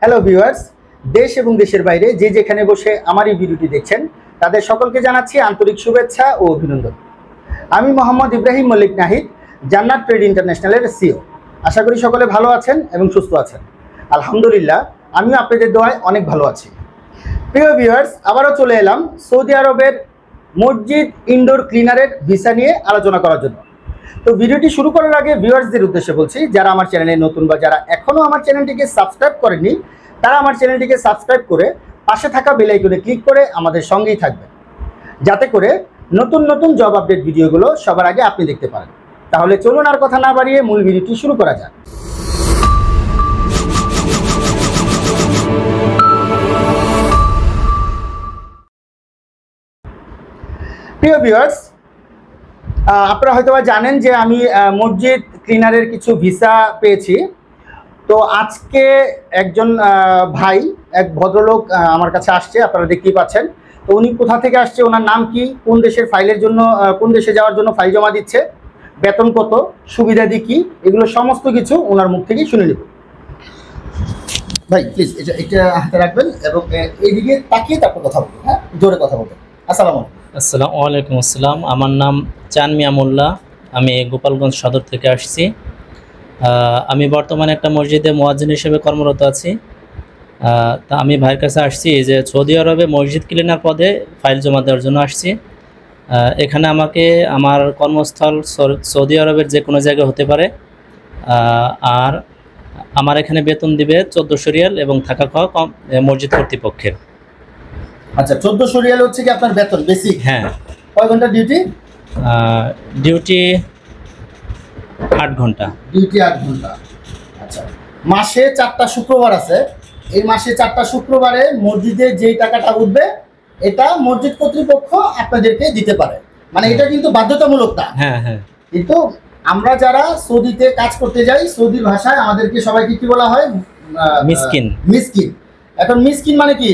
Hello viewers, দেশ এবং দেশের বাইরে যে যেখানে বসে আমার এই ভিডিওটি দেখছেন তাদের সকলকে জানাচ্ছি আন্তরিক শুভেচ্ছা ও অভিনন্দন। আমি মোহাম্মদ ইব্রাহিম মল্লিক নাহিদ, জান্নাত ট্রেড ইন্টারন্যাশনালের সিও। আশা করি সকলে ভালো আছেন এবং সুস্থ আছেন। আলহামদুলিল্লাহ, আমিও আপনাদের দোয়ায় অনেক ভালো আছি। প্রিয় ভিউয়ার্স, আবারও চলে এলাম সৌদি আরবের মসজিদ ইনডোর ক্লিনারের ভিসা নিয়ে আলোচনা করার জন্য। তো ভিডিওটি শুরু করার আগে ভিউয়ার্সদের উদ্দেশ্যে বলছি, যারা আমার চ্যানেলে নতুন বা যারা এখনও আমার চ্যানেলটিকে সাবস্ক্রাইব করেননি তারা আমার চ্যানেলটিকে সাবস্ক্রাইব করে পাশে থাকা বেল আইকনে ক্লিক করে আমাদের সঙ্গেই থাকবেন, যাতে করে নতুন নতুন জব আপডেট ভিডিওগুলো সবার আগে আপনি দেখতে পারেন। তাহলে চলুন আর কথা না বাড়িয়ে মূল ভিডিওটি শুরু করা যাক। প্রিয় ভিউয়ার্স, আপনারা হয়তো জানেন যে আমি মসজিদ ক্লিনারের কিছু ভিসা পেয়েছি। তো আজকে একজন ভাই, এক ভদ্রলোক আমার কাছে আসছে, আপনারা দেখতেই পাচ্ছেন। তো উনি কোথা থেকে আসছে, ওনার নাম কি, কোন দেশের ফাইলের জন্য, কোন দেশে যাওয়ার জন্য ফাইল জমা দিচ্ছে, বেতন কত, সুবিধাদি কি, এগুলো সমস্ত কিছু ওনার মুখ থেকেই শুনে নেব। ভাই প্লিজ এটা হাতে রাখবেন এবং এইদিকে তাকিয়ে তারপর কথা বলবেন। হ্যাঁ, জোরে কথা বলবেন। আসসালামু আলাইকুম। আসসালাম, আমার নাম চান মিয়া মোল্লা, আমি গোপালগঞ্জ সদর থেকে আসছি। আমি বর্তমানে একটা মসজিদে মুয়াজ্জিন হিসেবে কর্মরত আছি। তা আমি ভাইয়ের কাছে আসছি যে সৌদি আরবে মসজিদ ক্লিনার পদে ফাইল জমা দেওয়ার জন্য আসছি। এখানে আমাকে আমার কর্মস্থল সৌদি আরবের যে কোনো জায়গায় হতে পারে, আর আমার এখানে বেতন দিবে 1400 রিয়াল এবং থাকা খাওয়া কম মসজিদ কর্তৃপক্ষের। আচ্ছা, 1400 রিয়াল হচ্ছে কি আপনার বেতন বেসিক? হ্যাঁ। কয় ঘন্টা ডিউটি? ডিউটি 8 ঘন্টা। ডিউটি 8 ঘন্টা। আচ্ছা, মাসে 4টা শুক্রবার আছে। এই মাসে 4টা শুক্রবারে মসজিদে যেই টাকাটা উঠবে এটা মসজিদ কর্তৃপক্ষ আপনাদেরকে দিতে পারে, মানে এটা কিন্তু বাধ্যতামূলক না। হ্যাঁ হ্যাঁ। কিন্তু আমরা যারা সৌদিতে কাজ করতে যাই, সৌদির ভাষায় আমাদেরকে সবাইকে কি বলা হয়? মিসকিন। মিসকিন। এখন মিসকিন মানে কি?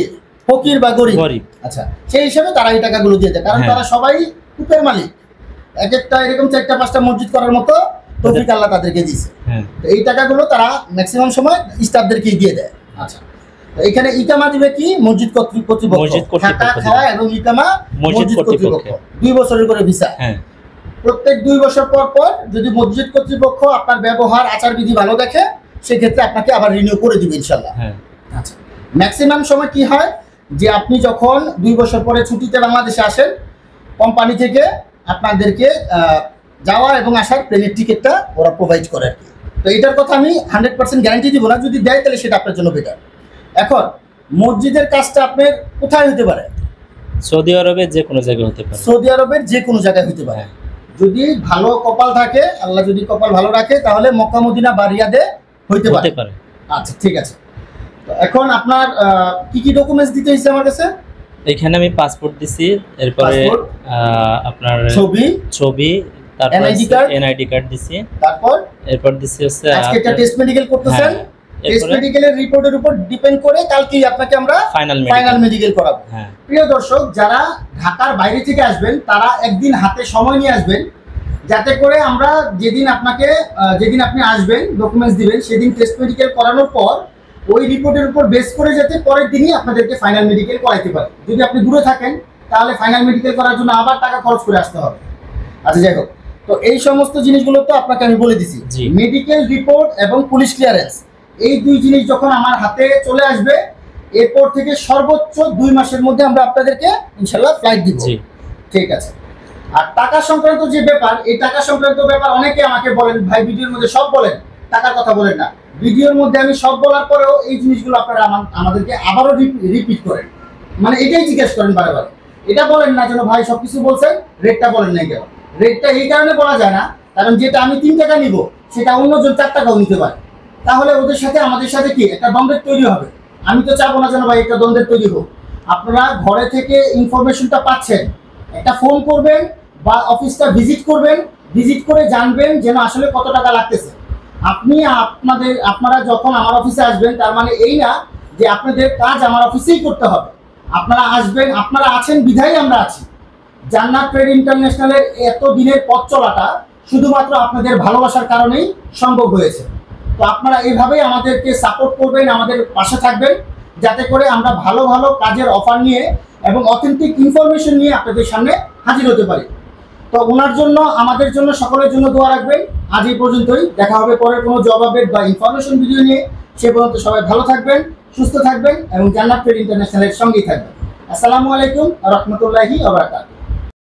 ফকির বা গরিব। আচ্ছা, সেই হিসাবে তারা এই টাকাগুলো দিয়ে দেয়, কারণ তারা সবাই কূপের মালিক। এক একটা এরকম 4টা-5টা মসজিদ করার মতো তৌফিক আল্লাহ তাদেরকে দিয়েছে। তো এই টাকাগুলো তারা ম্যাক্সিমাম সময় স্টাফদেরকেই দিয়ে দেয়। আচ্ছা, তো এখানে ইকামা দিবে কি? মসজিদ কর্তৃপক্ষ। থাকা খাওয়া এবং ইকামা মসজিদ কর্তৃপক্ষ। 2 বছরের করে ভিসা। প্রত্যেক 2 বছর পর পর যদি মসজিদ কর্তৃপক্ষ আপনার ব্যবহার আচারবিধি ভালো দেখে, সেক্ষেত্রে আপনাকে আবার রিনিউ করে দিবে ইনশাল্লাহ। আচ্ছা, ম্যাক্সিমাম সময় কি হয় যে আপনি যখন 2 বছর পরে ছুটিতে বাংলাদেশে আসেন, কোম্পানি থেকে আপনাদেরকে যাওয়া এবং আসার প্লেনের টিকিটটা ওরা প্রোভাইড করে আর কি। তো এটার কথা আমি 100% গ্যারান্টি দিব না, যদি দেয় তাহলে সেটা আপনার জন্য বেটার। এখন মসজিদের কাজটা আপনার কোথায় হতে পারে? সৌদি আরবের যে কোনো জায়গায় হতে পারে। সৌদি আরবের যে কোনো জায়গায় হতে পারে, যদি ভালো কপাল থাকে, আল্লাহ যদি কপাল ভালো রাখে, তাহলে মক্কা মদিনা বা রিয়াদে হইতে পারে। আচ্ছা, ঠিক আছে। তো এখন আপনার কি কি ডকুমেন্টস দিতে হইছে আমার কাছে? এখানে আমি পাসপোর্ট দিছি, এরপরে আপনার ছবি, তারপর এনআইডি কার্ড দিছি, এরপর দিছি হচ্ছে আজকে একটা টেস্ট মেডিকেল করতেছেন। টেস্ট মেডিকেলের রিপোর্টের উপর ডিপেন্ড করে কালকেই আপনাকে আমরা ফাইনাল মেডিকেল করাবো। প্রিয় দর্শক, যারা ঢাকার বাইরে থেকে আসবেন তারা একদিন হাতে সময় নিয়ে আসবেন, যাতে করে আমরা যেদিন আপনি আসবেন, ডকুমেন্টস দিবেন, সেদিন টেস্ট মেডিকেল করানোর পর ওই রিপোর্টের উপর বেস করে যাতে পরের দিনই আপনাদেরকে ফাইনাল মেডিকেল করাইতে পারে। যদি আপনি দূরে থাকেন তাহলে ফাইনাল মেডিকেল করার জন্য আবার টাকা খরচ করে আসতে হবে। আচ্ছা, যাই হোক, তো এই সমস্ত জিনিসগুলো তো আপনাকে আমি বলে দিছি। মেডিকেল রিপোর্ট এবং পুলিশ ক্লিয়ারেন্স, এই 2 জিনিস যখন আমার হাতে চলে আসবে, এরপর থেকে সর্বোচ্চ 2 মাসের মধ্যে আমরা আপনাদেরকে ইনশাল্লাহ ফ্লাইট দিব। ঠিক আছে। আর টাকা সংক্রান্ত যে ব্যাপার, এই টাকা সংক্রান্ত ব্যাপার অনেকে আমাকে বলেন, ভাই ভিডিওর মধ্যে সব বলেন, টাকার কথা বলেন না। ভিডিওর মধ্যে আমি সব বলার পরেও এই জিনিসগুলো আপনারা আমাদেরকে আবারও রিপিট করেন, মানে এটাই জিজ্ঞেস করেন বারবার। এটা বলেন না যেন ভাই সবকিছু বলছেন, রেটটা বলেন নাই কেন। রেটটা এই কারণে বলা যায় না, কারণ যেটা আমি 3 টাকা নিব সেটা অন্যজন 4 টাকাও নিতে পারে। তাহলে ওদের সাথে আমাদের সাথে কি একটা দ্বন্দ্বের তৈরি হবে। আমি তো চাবো না যেন ভাই একটা দ্বন্দ্বের তৈরি হোক। আপনারা ঘরে থেকে ইনফরমেশনটা পাচ্ছেন, একটা ফোন করবেন বা অফিসটা ভিজিট করবেন, ভিজিট করে জানবেন যেন আসলে কত টাকা লাগতেছে। আপনারা যখন আমার অফিসে আসবেন, তার মানে এই না যে আপনাদের কাজ আমার অফিসেই করতে হবে। আপনারা আসবেন, আপনারা আছেন বিধায় আমরা আছি। জান্নাত ট্রেড ইন্টারন্যাশনালের এত দিনের পথ চলাটা শুধুমাত্র আপনাদের ভালোবাসার কারণেই সম্ভব হয়েছে। তো আপনারা এইভাবেই আমাদেরকে সাপোর্ট করবেন, আমাদের পাশে থাকবেন, যাতে করে আমরা ভালো ভালো কাজের অফার নিয়ে এবং অথেন্টিক ইনফরমেশন নিয়ে আপনাদের সামনে হাজির হতে পারি। তো ওনার জন্য, আমাদের জন্য, সকলের জন্য দোয়া রাখবেন। আজ এই পর্যন্তই, দেখা হবে পরের কোনো জব আপডেট বা ইনফরমেশন ভিডিও নিয়ে। সে পর্যন্ত সবাই ভালো থাকবেন, সুস্থ থাকবেন এবং জান্নাত ট্রেড ইন্টারন্যাশনালের সঙ্গেই থাকবেন। আসসালামু আলাইকুম ওয়া রাহমাতুল্লাহি ওয়া বারাকাতুহু।